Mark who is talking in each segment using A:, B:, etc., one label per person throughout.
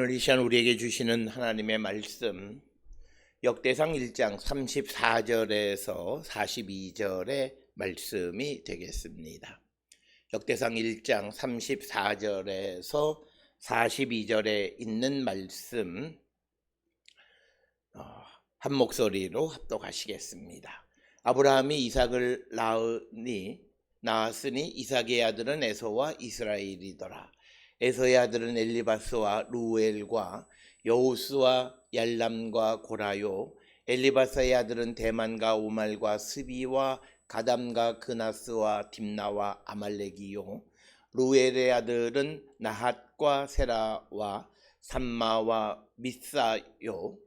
A: 오늘 이 시간 우리에게 주시는 하나님의 말씀 역대상 1장 34절에서 42절의 말씀이 되겠습니다. 역대상 1장 34절에서 42절에 있는 말씀 한 목소리로 합독하시겠습니다. 아브라함이 이삭을 낳았으니 이삭의 아들은 에서와 이스라엘이더라. 에서의 아들은 엘리바스와 루엘과 여우스와 얄람과 고라요. 엘리바스의 아들은 대만과 오말과 스비와 가담과 그나스와 딥나와 아말렉이요. 루엘의 아들은 나핫과 세라와 삼마와 미사요.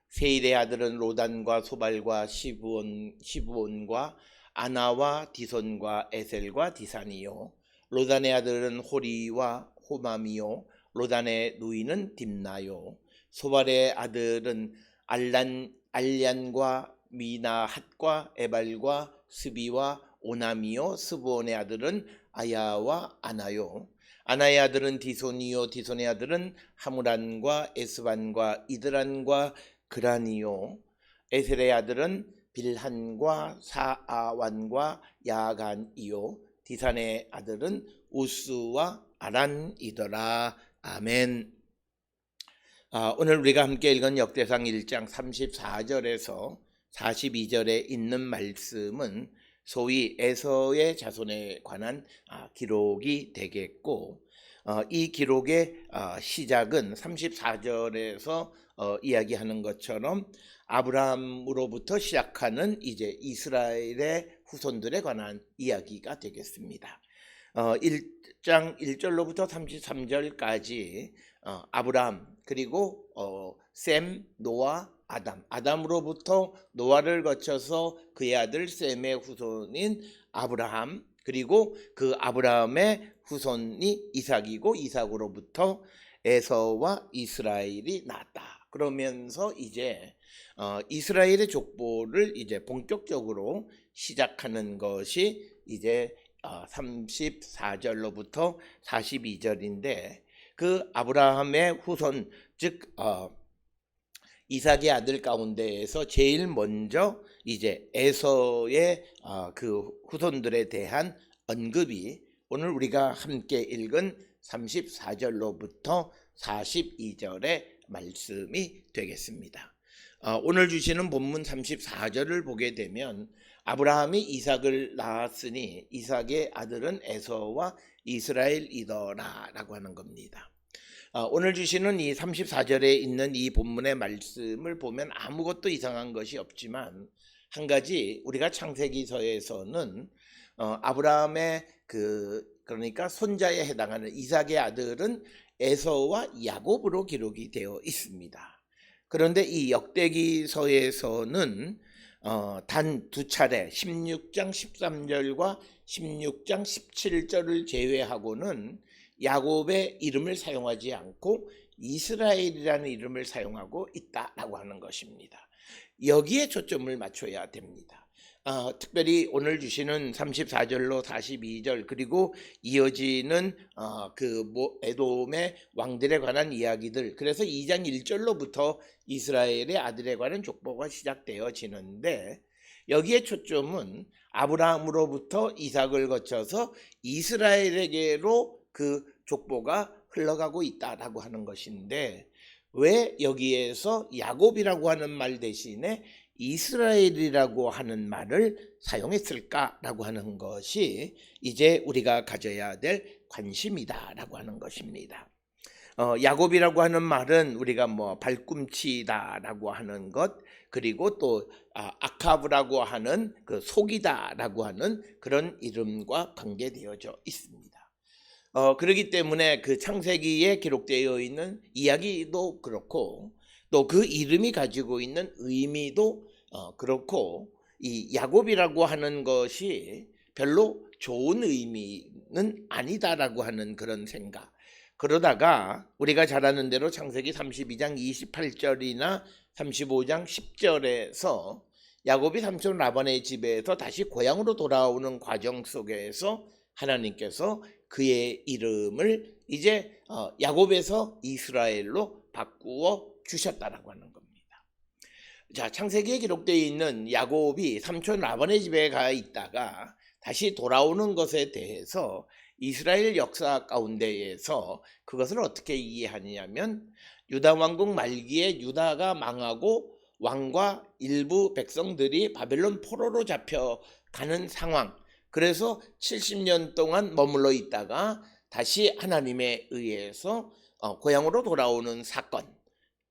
A: 세일의 아들은 로단과 소발과 시브온과 아나와 디손과 에셀과 디산이요. 로단의 아들은 호리와 호맘이요. 로단의 누이는 딥나요. 소발의 아들은 알란과 미나핫과 에발과 스비와 오남이요. 스브온의 아들은 아야와 아나요. 아나의 아들은 디손이요. 디손의 아들은 하무란과 에스반과 이드란과 그란이요. 에셀의 아들은 빌한과 사아완과 야간이요. 디산의 아들은 우스와 아란이더라. 아멘. 오늘 우리가 함께 읽은 역대상 1장 34절에서 42절에 있는 말씀은 소위 에서의 자손에 관한 기록이 되겠고, 이 기록의 시작은 34절에서 이야기하는 것처럼 아브라함으로부터 시작하는 이제 이스라엘의 후손들에 관한 이야기가 되겠습니다. 1장 1절로부터 33절까지 아브라함 그리고 셈, 노아, 아담으로부터 노아를 거쳐서 그의 아들 셈의 후손인 아브라함, 그리고 그 아브라함의 후손이 이삭이고 이삭으로부터 에서와 이스라엘이 나왔다. 그러면서 이제 이스라엘의 족보를 이제 본격적으로 시작하는 것이 이제 34절로부터 42절인데, 그 아브라함의 후손 즉 이삭의 아들 가운데에서 제일 먼저 이제 에서의 그 후손들에 대한 언급이 오늘 우리가 함께 읽은 34절로부터 42절의 말씀이 되겠습니다. 오늘 주시는 본문 34절을 보게 되면 아브라함이 이삭을 낳았으니 이삭의 아들은 에서와 이스라엘이더라 라고 하는 겁니다. 오늘 주시는 이 34절에 있는 이 본문의 말씀을 보면 아무것도 이상한 것이 없지만, 한 가지 우리가 창세기서에서는 아브라함의 그러니까 손자에 해당하는 이삭의 아들은 에서와 야곱으로 기록이 되어 있습니다. 그런데 이 역대기서에서는 단 두 차례 16장 13절과 16장 17절을 제외하고는 야곱의 이름을 사용하지 않고 이스라엘이라는 이름을 사용하고 있다라고 하는 것입니다. 여기에 초점을 맞춰야 됩니다. 특별히 오늘 주시는 34절로 42절 그리고 이어지는 에돔의 왕들에 관한 이야기들, 그래서 2장 1절로부터 이스라엘의 아들에 관한 족보가 시작되어지는데, 여기에 초점은 아브라함으로부터 이삭을 거쳐서 이스라엘에게로 그 족보가 흘러가고 있다라고 하는 것인데, 왜 여기에서 야곱이라고 하는 말 대신에 이스라엘이라고 하는 말을 사용했을까라고 하는 것이 이제 우리가 가져야 될 관심이다라고 하는 것입니다. 야곱이라고 하는 말은 우리가 발꿈치다라고 하는 것, 그리고 또 아카브라고 하는 그 속이다라고 하는 그런 이름과 관계되어져 있습니다. 그렇기 때문에 그 창세기에 기록되어 있는 이야기도 그렇고, 또 그 이름이 가지고 있는 의미도 그렇고, 이 야곱이라고 하는 것이 별로 좋은 의미는 아니다라고 하는 그런 생각. 그러다가 우리가 잘 아는 대로 창세기 32장 28절이나 35장 10절에서 야곱이 삼촌 라반의 집에서 다시 고향으로 돌아오는 과정 속에서 하나님께서 그의 이름을 이제 야곱에서 이스라엘로 바꾸어 주셨다라고 하는 겁니다. 자, 창세기에 기록되어 있는 야곱이 삼촌 라반의 집에 가 있다가 다시 돌아오는 것에 대해서 이스라엘 역사 가운데에서 그것을 어떻게 이해하냐면, 유다 왕국 말기에 유다가 망하고 왕과 일부 백성들이 바벨론 포로로 잡혀가는 상황, 그래서 70년 동안 머물러 있다가 다시 하나님에 의해서 고향으로 돌아오는 사건,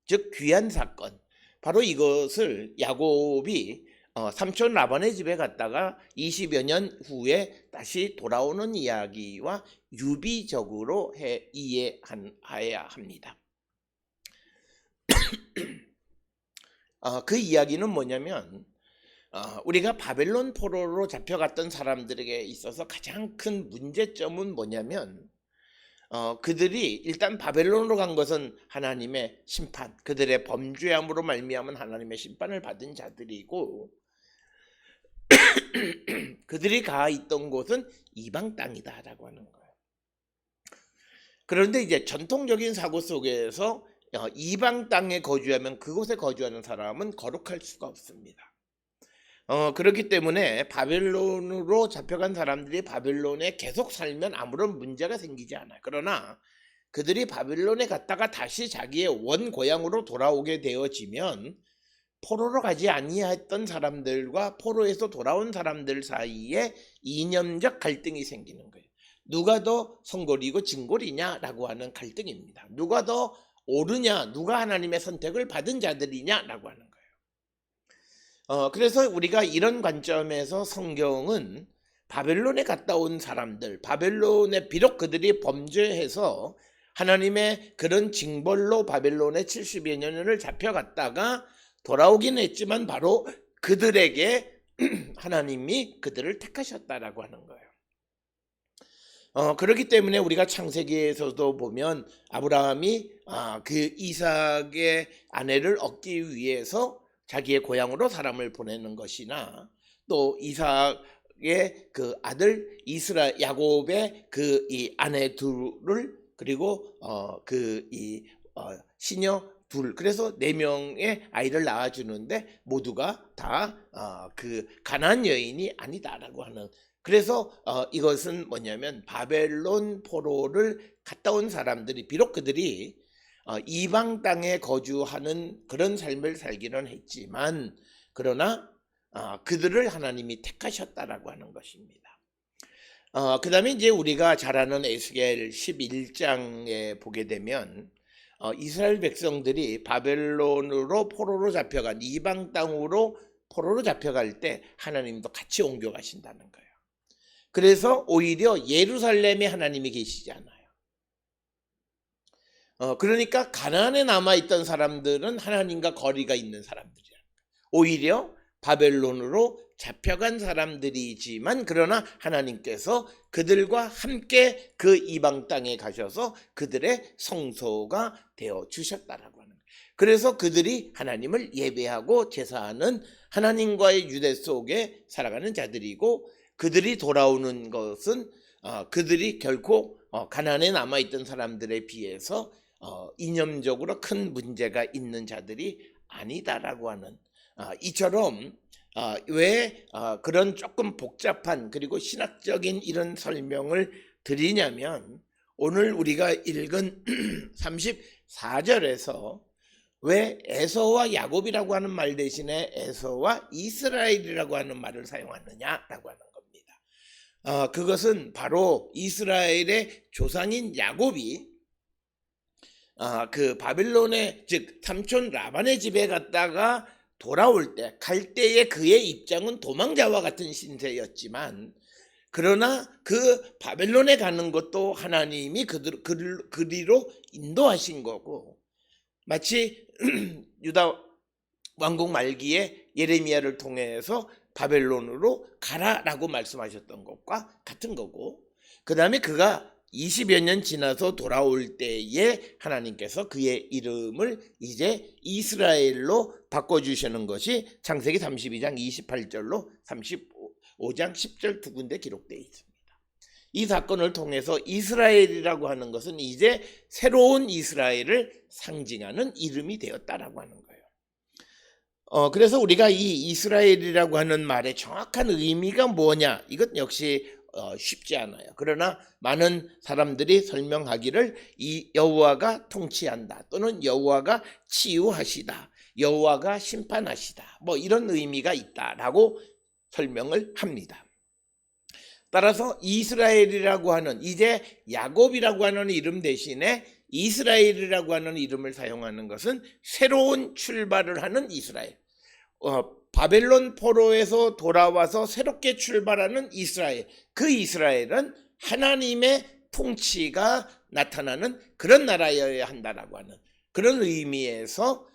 A: 즉 귀한 사건, 바로 이것을 야곱이 삼촌 라반의 집에 갔다가 20여 년 후에 다시 돌아오는 이야기와 유비적으로 이해해야 합니다. 그 이야기는 뭐냐면, 우리가 바벨론 포로로 잡혀갔던 사람들에게 있어서 가장 큰 문제점은 뭐냐면, 그들이 일단 바벨론으로 간 것은 하나님의 심판, 그들의 범죄함으로 말미암은 하나님의 심판을 받은 자들이고, 그들이 가 있던 곳은 이방 땅이다라고 하는 거예요. 그런데 이제 전통적인 사고 속에서 이방 땅에 거주하면 그곳에 거주하는 사람은 거룩할 수가 없습니다. 그렇기 때문에 바벨론으로 잡혀간 사람들이 바벨론에 계속 살면 아무런 문제가 생기지 않아요. 그러나 그들이 바벨론에 갔다가 다시 자기의 원 고향으로 돌아오게 되어지면 포로로 가지 아니했던 사람들과 포로에서 돌아온 사람들 사이에 이념적 갈등이 생기는 거예요. 누가 더 성골이고 진골이냐라고 하는 갈등입니다. 누가 더 옳으냐, 누가 하나님의 선택을 받은 자들이냐라고 하는 거예요. 그래서 우리가 이런 관점에서 성경은 바벨론에 갔다 온 사람들, 바벨론에 비록 그들이 범죄해서 하나님의 그런 징벌로 바벨론에 70여 년을 잡혀갔다가 돌아오긴 했지만 바로 그들에게 하나님이 그들을 택하셨다라고 하는 거예요. 그렇기 때문에 우리가 창세기에서도 보면 아브라함이 그 이삭의 아내를 얻기 위해서 자기의 고향으로 사람을 보내는 것이나, 또 이삭의 그 아들 야곱의 그 이 아내 둘을, 그리고 시녀 둘, 그래서 4명의 아이를 낳아주는데 모두가 다 그 가나안 여인이 아니다라고 하는, 그래서 이것은 뭐냐면 바벨론 포로를 갔다 온 사람들이 비록 그들이 이방 땅에 거주하는 그런 삶을 살기는 했지만, 그러나 그들을 하나님이 택하셨다라고 하는 것입니다. 그 다음에 이제 우리가 잘 아는 에스겔 11장에 보게 되면 이스라엘 백성들이 바벨론으로 포로로 잡혀간, 이방 땅으로 포로로 잡혀갈 때 하나님도 같이 옮겨가신다는 거예요. 그래서 오히려 예루살렘에 하나님이 계시지 않아요. 그러니까 가나안에 남아있던 사람들은 하나님과 거리가 있는 사람들이야. 오히려 바벨론으로 잡혀간 사람들이지만, 그러나 하나님께서 그들과 함께 그 이방 땅에 가셔서 그들의 성소가 되어 주셨다라고 하는 거예요. 그래서 그들이 하나님을 예배하고 제사하는 하나님과의 유대 속에 살아가는 자들이고, 그들이 돌아오는 것은 그들이 결코 가나안에 남아있던 사람들에 비해서 이념적으로 큰 문제가 있는 자들이 아니다라고 하는, 이처럼 왜 그런 조금 복잡한 그리고 신학적인 이런 설명을 드리냐면, 오늘 우리가 읽은 34절에서 왜 에서와 야곱이라고 하는 말 대신에 에서와 이스라엘이라고 하는 말을 사용하느냐라고 하는 겁니다. 그것은 바로 이스라엘의 조상인 야곱이 그 바벨론의, 즉 삼촌 라반의 집에 갔다가 돌아올 때, 갈 때의 그의 입장은 도망자와 같은 신세였지만, 그러나 그 바벨론에 가는 것도 하나님이 그리로 인도하신 거고, 마치 유다 왕국 말기에 예레미야를 통해서 바벨론으로 가라라고 말씀하셨던 것과 같은 거고, 그 다음에 그가 20여 년 지나서 돌아올 때에 하나님께서 그의 이름을 이제 이스라엘로 바꿔주시는 것이 창세기 32장 28절로 35장 10절 두 군데 기록되어 있습니다. 이 사건을 통해서 이스라엘이라고 하는 것은 이제 새로운 이스라엘을 상징하는 이름이 되었다라고 하는 거예요. 그래서 우리가 이 이스라엘이라고 하는 말의 정확한 의미가 뭐냐, 이것 역시 쉽지 않아요. 그러나 많은 사람들이 설명하기를 이 여호와가 통치한다, 또는 여호와가 치유하시다, 여호와가 심판하시다, 뭐 이런 의미가 있다라고 설명을 합니다. 따라서 이스라엘이라고 하는, 이제 야곱이라고 하는 이름 대신에 이스라엘이라고 하는 이름을 사용하는 것은 새로운 출발을 하는 이스라엘, 바벨론 포로에서 돌아와서 새롭게 출발하는 이스라엘, 그 이스라엘은 하나님의 통치가 나타나는 그런 나라여야 한다라고 하는 그런 의미에서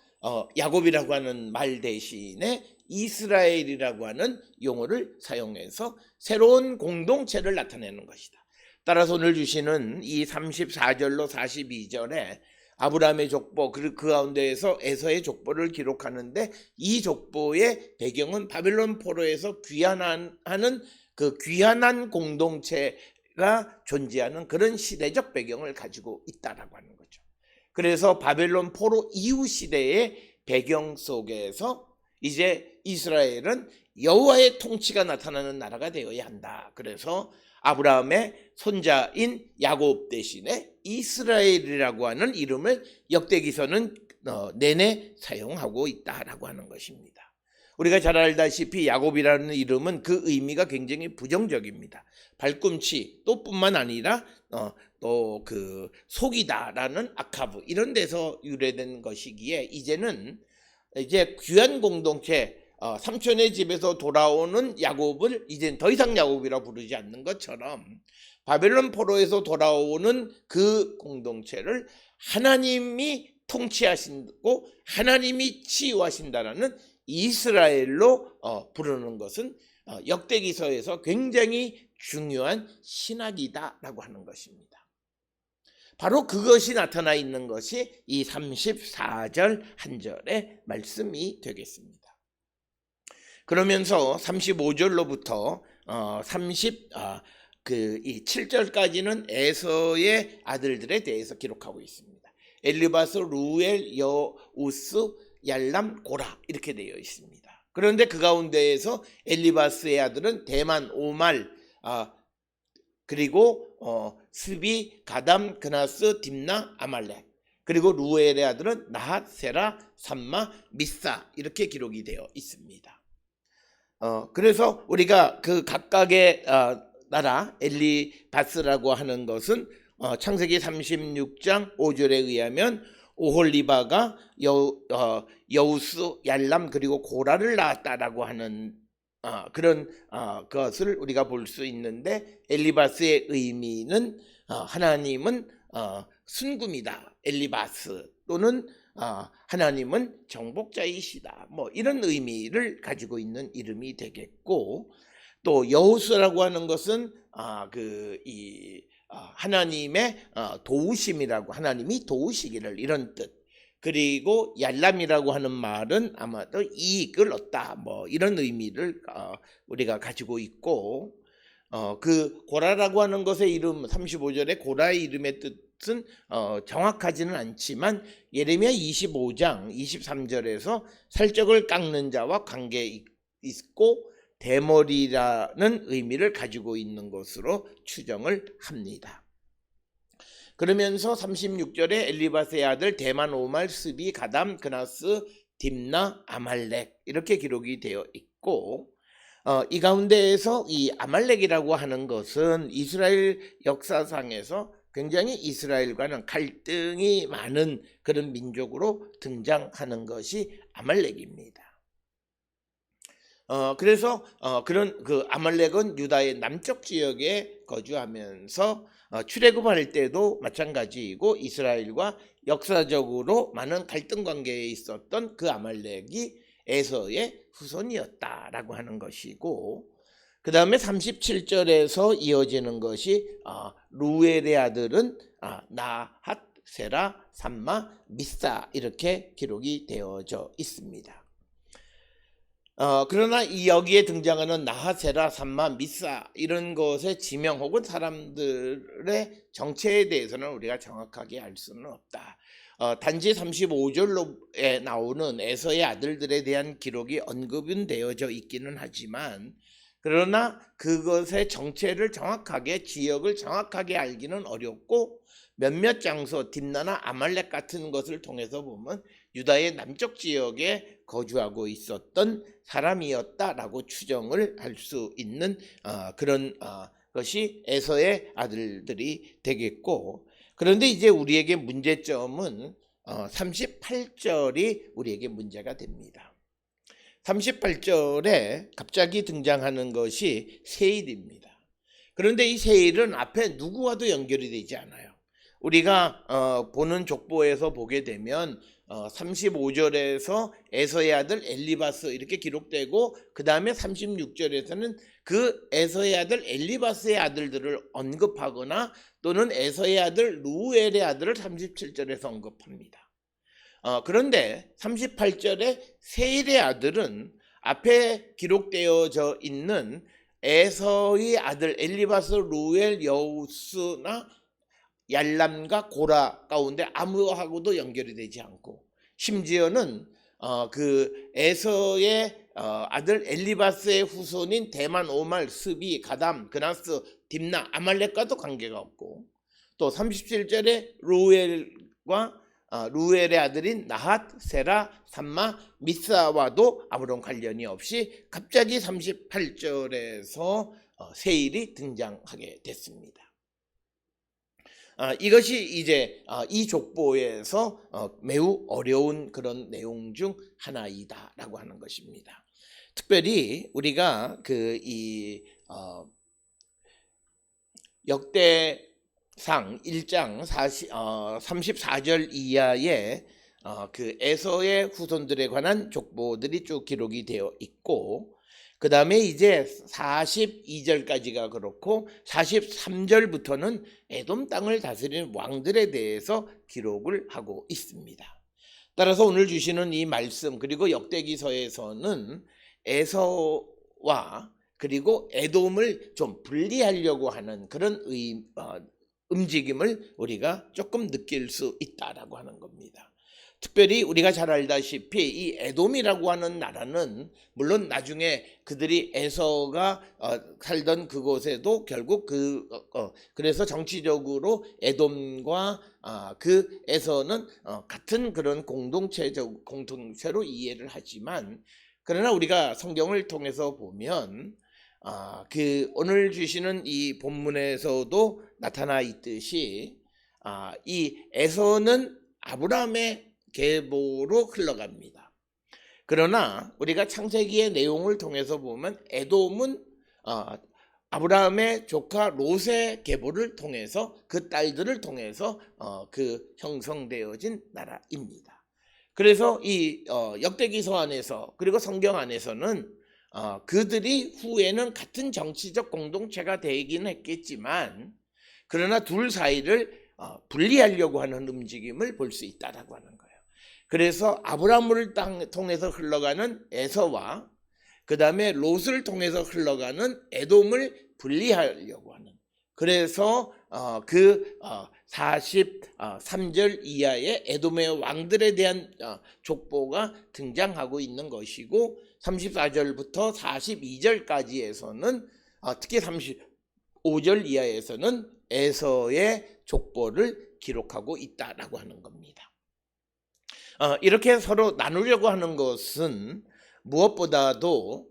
A: 야곱이라고 하는 말 대신에 이스라엘이라고 하는 용어를 사용해서 새로운 공동체를 나타내는 것이다. 따라서 오늘 주시는 이 34절로 42절에 아브라함의 족보, 그 가운데에서 에서의 족보를 기록하는데, 이 족보의 배경은 바벨론 포로에서 귀환하는 그 귀환한 공동체가 존재하는 그런 시대적 배경을 가지고 있다라고 하는 거죠. 그래서 바벨론 포로 이후 시대의 배경 속에서 이제 이스라엘은 여호와의 통치가 나타나는 나라가 되어야 한다. 그래서 아브라함의 손자인 야곱 대신에 이스라엘이라고 하는 이름을 역대기서는 내내 사용하고 있다라고 하는 것입니다. 우리가 잘 알다시피 야곱이라는 이름은 그 의미가 굉장히 부정적입니다. 발꿈치, 또 뿐만 아니라 또 그 속이다라는 아카브, 이런 데서 유래된 것이기에 이제는 이제 귀한 공동체, 삼촌의 집에서 돌아오는 야곱을 이젠 더 이상 야곱이라 부르지 않는 것처럼 바벨론 포로에서 돌아오는 그 공동체를 하나님이 통치하시고 하나님이 치유하신다라는 이스라엘로 부르는 것은 역대기서에서 굉장히 중요한 신학이다라고 하는 것입니다. 바로 그것이 나타나 있는 것이 이 34절 한 절의 말씀이 되겠습니다. 그러면서 35절로부터 7절까지는 에서의 아들들에 대해서 기록하고 있습니다. 엘리바스, 루엘, 여우스, 얄람, 고라, 이렇게 되어 있습니다. 그런데 그 가운데에서 엘리바스의 아들은 대만, 오말, 그리고 스비, 가담, 그나스, 딥나, 아말렉, 그리고 루엘의 아들은 나핫, 세라, 삼마, 미사, 이렇게 기록이 되어 있습니다. 그래서 우리가 그 각각의 나라 엘리바스라고 하는 것은 창세기 36장 5절에 의하면 오홀리바가 여우스, 얄람, 그리고 고라를 낳았다라고 하는 그런 것을 우리가 볼 수 있는데, 엘리바스의 의미는 하나님은 순금이다, 엘리바스, 또는 하나님은 정복자이시다, 뭐 이런 의미를 가지고 있는 이름이 되겠고, 또 여우스라고 하는 것은 하나님의 도우심이라고, 하나님이 도우시기를, 이런 뜻. 그리고 얄람이라고 하는 말은 아마도 이익을 얻다, 뭐 이런 의미를 우리가 가지고 있고, 그 고라라고 하는 것의 이름, 35절에 고라의 이름의 뜻은 정확하지는 않지만 예레미야 25장 23절에서 살적을 깎는 자와 관계 있고 대머리라는 의미를 가지고 있는 것으로 추정을 합니다. 그러면서 36절에 엘리바스의 아들 대만, 오말, 스비, 가담, 그나스, 딥나, 아말렉, 이렇게 기록이 되어 있고, 이 가운데에서 이 아말렉이라고 하는 것은 이스라엘 역사상에서 굉장히 이스라엘과는 갈등이 많은 그런 민족으로 등장하는 것이 아말렉입니다. 그래서 그런 그 아말렉은 유다의 남쪽 지역에 거주하면서 출애굽할 때도 마찬가지이고, 이스라엘과 역사적으로 많은 갈등 관계에 있었던 그 아말렉이 에서의 후손이었다라고 하는 것이고, 그 다음에 37절에서 이어지는 것이 루엘의 아들은 나핫, 세라, 삼마, 미사, 이렇게 기록이 되어져 있습니다. 그러나 이 여기에 등장하는 나하세라, 삼마, 미사 이런 것의 지명 혹은 사람들의 정체에 대해서는 우리가 정확하게 알 수는 없다. 단지 35절로에 나오는 에서의 아들들에 대한 기록이 언급은 되어져 있기는 하지만 그러나 그것의 정체를 정확하게 지역을 정확하게 알기는 어렵고 몇몇 장소 딥나나 아말렉 같은 것을 통해서 보면 유다의 남쪽 지역에 거주하고 있었던 사람이었다라고 추정을 할 수 있는 그런 것이 에서의 아들들이 되겠고, 그런데 이제 우리에게 문제점은 38절이 우리에게 문제가 됩니다. 38절에 갑자기 등장하는 것이 세일입니다. 그런데 이 세일은 앞에 누구와도 연결이 되지 않아요. 우리가 보는 족보에서 보게 되면 35절에서 에서의 아들 엘리바스 이렇게 기록되고 그 다음에 36절에서는 그 에서의 아들 엘리바스의 아들들을 언급하거나 또는 에서의 아들 루엘의 아들을 37절에서 언급합니다. 그런데 38절에 세일의 아들은 앞에 기록되어져 있는 에서의 아들 엘리바스, 루엘, 여우스나 얄람과 고라 가운데 아무하고도 연결이 되지 않고 심지어는 그 에서의 아들 엘리바스의 후손인 대만, 오말, 스비, 가담, 그나스, 딥나, 아말렉과도 관계가 없고 또 37절에 루엘의 아들인 나핫, 세라, 삼마, 미사와도 아무런 관련이 없이 갑자기 38절에서 세일이 등장하게 됐습니다. 이것이 이제 이 족보에서 매우 어려운 그런 내용 중 하나이다라고 하는 것입니다. 특별히 우리가 역대상 1장 34절 이하에 그 에서의 후손들에 관한 족보들이 쭉 기록이 되어 있고 그 다음에 이제 42절까지가 그렇고 43절부터는 에돔 땅을 다스리는 왕들에 대해서 기록을 하고 있습니다. 따라서 오늘 주시는 이 말씀 그리고 역대기서에서는 에서와 그리고 에돔을 좀 분리하려고 하는 그런 움직임을 우리가 조금 느낄 수 있다라고 하는 겁니다. 특별히 우리가 잘 알다시피 이 에돔이라고 하는 나라는 물론 나중에 그들이 에서가 살던 그곳에도 결국 그래서 정치적으로 에돔과 그 에서는 같은 그런 공동체로 이해를 하지만 그러나 우리가 성경을 통해서 보면 그 오늘 주시는 이 본문에서도 나타나 있듯이 이 에서는 아브라함의 계보로 흘러갑니다. 그러나 우리가 창세기의 내용을 통해서 보면 에돔은 아브라함의 조카 롯의 계보를 통해서 그 딸들을 통해서 그 형성되어진 나라입니다. 그래서 이 역대기서 안에서 그리고 성경 안에서는 그들이 후에는 같은 정치적 공동체가 되긴 했겠지만 그러나 둘 사이를 분리하려고 하는 움직임을 볼 수 있다라고 하는 거예요. 그래서 아브라함을 통해서 흘러가는 에서와 그 다음에 롯을 통해서 흘러가는 에돔을 분리하려고 하는 그래서 그 43절 이하의 에돔의 왕들에 대한 족보가 등장하고 있는 것이고 34절부터 42절까지에서는 특히 35절 이하에서는 에서의 족보를 기록하고 있다라고 하는 겁니다. 이렇게 서로 나누려고 하는 것은 무엇보다도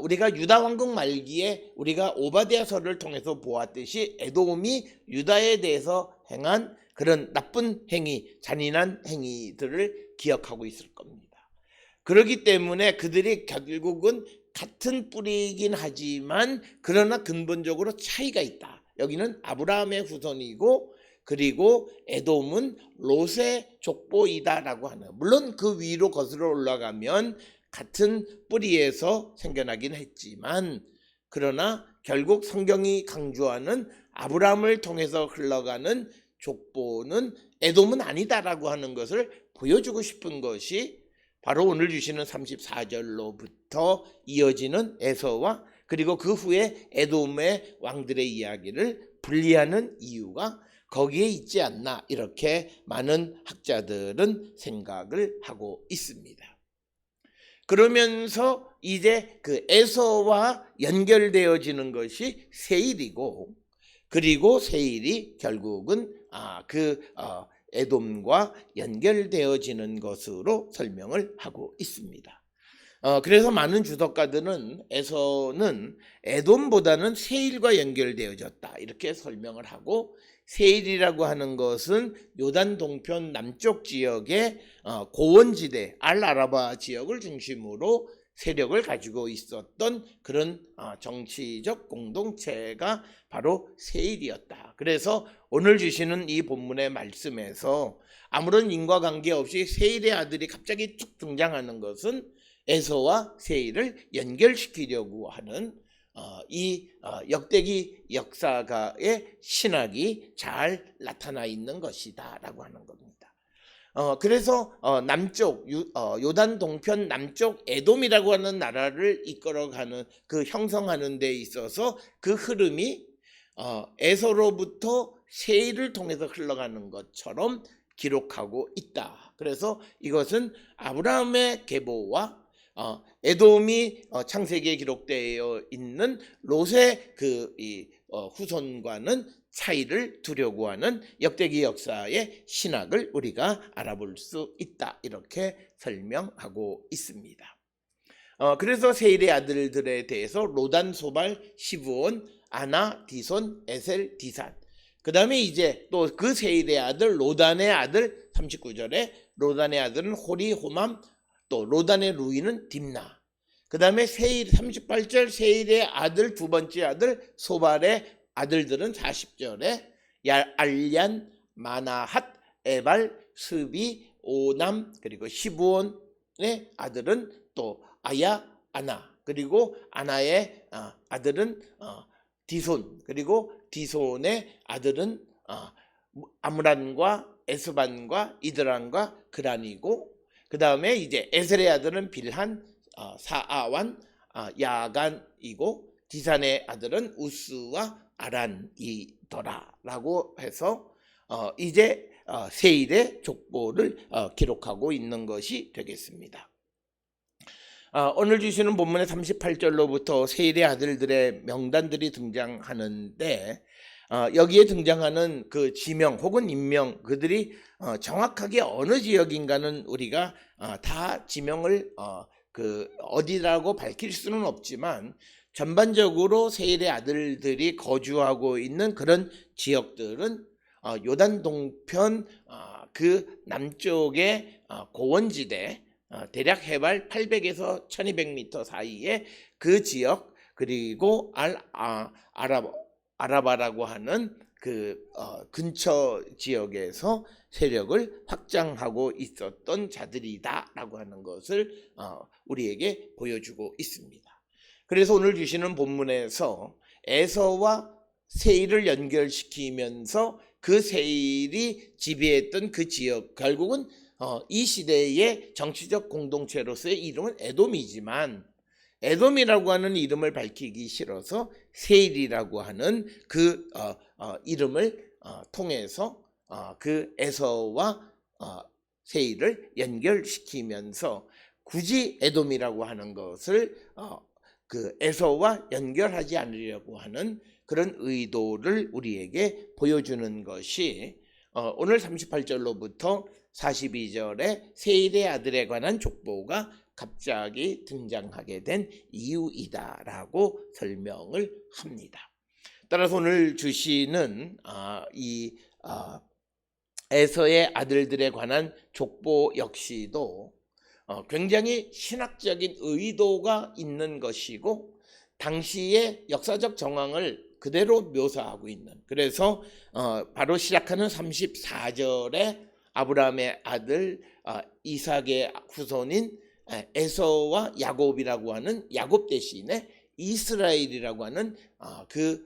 A: 우리가 유다 왕국 말기에 우리가 오바댜서를 통해서 보았듯이 에돔이 유다에 대해서 행한 그런 나쁜 행위, 잔인한 행위들을 기억하고 있을 겁니다. 그렇기 때문에 그들이 결국은 같은 뿌리이긴 하지만 그러나 근본적으로 차이가 있다. 여기는 아브라함의 후손이고 그리고 에돔은 롯의 족보이다라고 하는 물론 그 위로 거슬러 올라가면 같은 뿌리에서 생겨나긴 했지만 그러나 결국 성경이 강조하는 아브라함을 통해서 흘러가는 족보는 에돔은 아니다라고 하는 것을 보여주고 싶은 것이 바로 오늘 주시는 34절로부터 이어지는 에서와 그리고 그 후에 에돔의 왕들의 이야기를 분리하는 이유가 거기에 있지 않나, 이렇게 많은 학자들은 생각을 하고 있습니다. 그러면서 이제 그 에서와 연결되어지는 것이 세일이고, 그리고 세일이 결국은 에돔과 연결되어지는 것으로 설명을 하고 있습니다. 그래서 많은 주석가들은 에서는 에돔보다는 세일과 연결되어졌다, 이렇게 설명을 하고, 세일이라고 하는 것은 요단 동편 남쪽 지역의 고원지대 알아라바 지역을 중심으로 세력을 가지고 있었던 그런 정치적 공동체가 바로 세일이었다. 그래서 오늘 주시는 이 본문의 말씀에서 아무런 인과관계 없이 세일의 아들이 갑자기 쭉 등장하는 것은 에서와 세일을 연결시키려고 하는 이 역대기 역사가의 신학이 잘 나타나 있는 것이다 라고 하는 겁니다. 그래서 남쪽 요단 동편 남쪽 에돔이라고 하는 나라를 이끌어가는 그 형성하는 데 있어서 그 흐름이 에서로부터 세일을 통해서 흘러가는 것처럼 기록하고 있다. 그래서 이것은 아브라함의 계보와 에돔이 창세기에 기록되어 있는 롯의 후손과는 차이를 두려고 하는 역대기 역사의 신학을 우리가 알아볼 수 있다, 이렇게 설명하고 있습니다. 그래서 세일의 아들들에 대해서 로단, 소발, 시브온, 아나, 디손, 에셀, 디산, 그 다음에 이제 또 그 세일의 아들 로단의 아들 39절에 로단의 아들은 호리, 호맘, 또 로단의 루이는 딥나, 그 다음에 세일 38절 세일의 아들 두 번째 아들 소발의 아들들은 40절에 알냔, 마나핫, 에발, 스비, 오남, 그리고 시브온의 아들은 또 아야, 아나, 그리고 아나의 아들은 디손, 그리고 디손의 아들은 아므란과 에스반과 이드란과 그란이고, 그 다음에 이제 에셀의 아들은 빌한, 사아완, 야간이고, 디산의 아들은 우스와 아란이더라라고 해서 이제 세일의 족보를 기록하고 있는 것이 되겠습니다. 오늘 주시는 본문의 38절로부터 세일의 아들들의 명단들이 등장하는데, 여기에 등장하는 그 지명 혹은 인명, 그들이 정확하게 어느 지역인가는 우리가 다 지명을 어디라고 밝힐 수는 없지만, 전반적으로 세일의 아들들이 거주하고 있는 그런 지역들은 요단 동편 그 남쪽의 고원지대, 대략 해발 800에서 1200m 사이의 그 지역, 그리고 아라바라고 하는 그 근처 지역에서 세력을 확장하고 있었던 자들이다라고 하는 것을 우리에게 보여주고 있습니다. 그래서 오늘 주시는 본문에서 에서와 세일을 연결시키면서 그 세일이 지배했던 그 지역, 결국은 이 시대의 정치적 공동체로서의 이름은 에돔이지만, 에돔이라고 하는 이름을 밝히기 싫어서 세일이라고 하는 그 이름을 통해서 그 에서와 세일을 연결시키면서 굳이 에돔이라고 하는 것을 그 에서와 연결하지 않으려고 하는 그런 의도를 우리에게 보여주는 것이 오늘 38절로부터 42절에 세일의 아들에 관한 족보가 갑자기 등장하게 된 이유이다라고 설명을 합니다. 따라서 오늘 주시는 이 에서의 아들들에 관한 족보 역시도 굉장히 신학적인 의도가 있는 것이고, 당시의 역사적 정황을 그대로 묘사하고 있는, 그래서 바로 시작하는 34절에 아브라함의 아들 이삭의 후손인 에서와 야곱이라고 하는, 야곱 대신에 이스라엘이라고 하는 그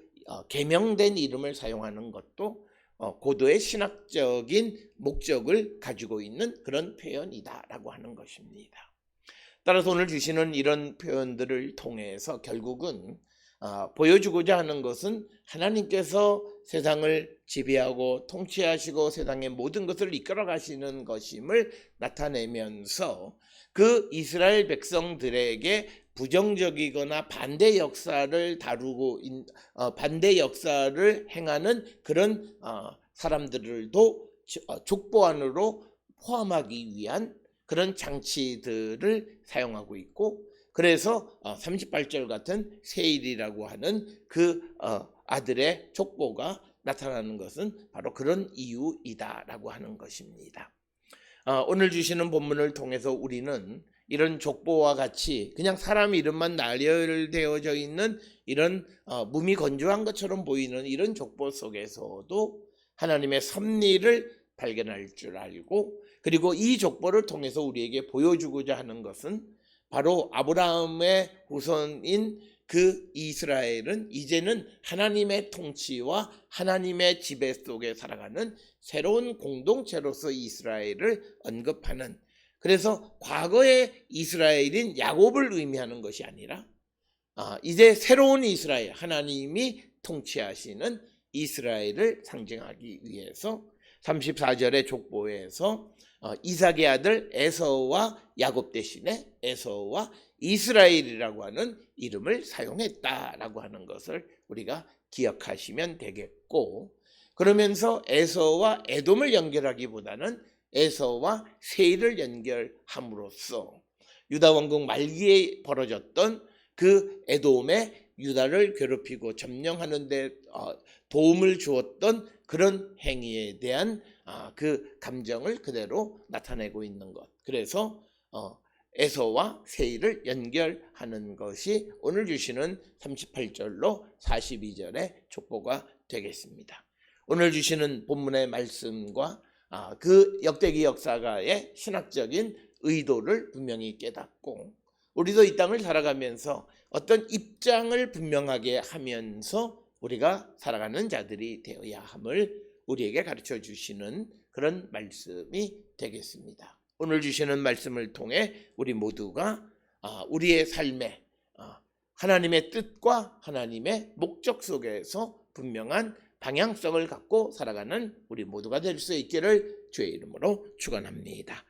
A: 개명된 이름을 사용하는 것도 고도의 신학적인 목적을 가지고 있는 그런 표현이다라고 하는 것입니다. 따라서 오늘 주시는 이런 표현들을 통해서 결국은 보여주고자 하는 것은 하나님께서 세상을 지배하고 통치하시고 세상의 모든 것을 이끌어 가시는 것임을 나타내면서 그 이스라엘 백성들에게 부정적이거나 반대 역사를 반대 역사를 행하는 그런 사람들도 족보 안으로 포함하기 위한 그런 장치들을 사용하고 있고, 그래서 38절 같은 세일이라고 하는 그 아들의 족보가 나타나는 것은 바로 그런 이유이다라고 하는 것입니다. 오늘 주시는 본문을 통해서 우리는 이런 족보와 같이 그냥 사람 이름만 나열되어져 있는 이런 무미건조한 것처럼 보이는 이런 족보 속에서도 하나님의 섭리를 발견할 줄 알고, 그리고 이 족보를 통해서 우리에게 보여주고자 하는 것은 바로 아브라함의 후손인 그 이스라엘은 이제는 하나님의 통치와 하나님의 지배 속에 살아가는 새로운 공동체로서 이스라엘을 언급하는, 그래서 과거의 이스라엘인 야곱을 의미하는 것이 아니라 이제 새로운 이스라엘, 하나님이 통치하시는 이스라엘을 상징하기 위해서 34절의 족보에서 이삭의 아들 에서와 야곱 대신에 에서와 이스라엘이라고 하는 이름을 사용했다라고 하는 것을 우리가 기억하시면 되겠고, 그러면서 에서와 에돔을 연결하기보다는 에서와 세일을 연결함으로써 유다 왕국 말기에 벌어졌던 그 에돔의 유다를 괴롭히고 점령하는 데 도움을 주었던 그런 행위에 대한 그 감정을 그대로 나타내고 있는 것. 그래서 에서와 세일을 연결하는 것이 오늘 주시는 38절로 42절의 족보가 되겠습니다. 오늘 주시는 본문의 말씀과 그 역대기 역사가의 신학적인 의도를 분명히 깨닫고, 우리도 이 땅을 살아가면서 어떤 입장을 분명하게 하면서 우리가 살아가는 자들이 되어야 함을 우리에게 가르쳐 주시는 그런 말씀이 되겠습니다. 오늘 주시는 말씀을 통해 우리 모두가 우리의 삶에 하나님의 뜻과 하나님의 목적 속에서 분명한 방향성을 갖고 살아가는 우리 모두가 될 수 있기를 주의 이름으로 축원합니다.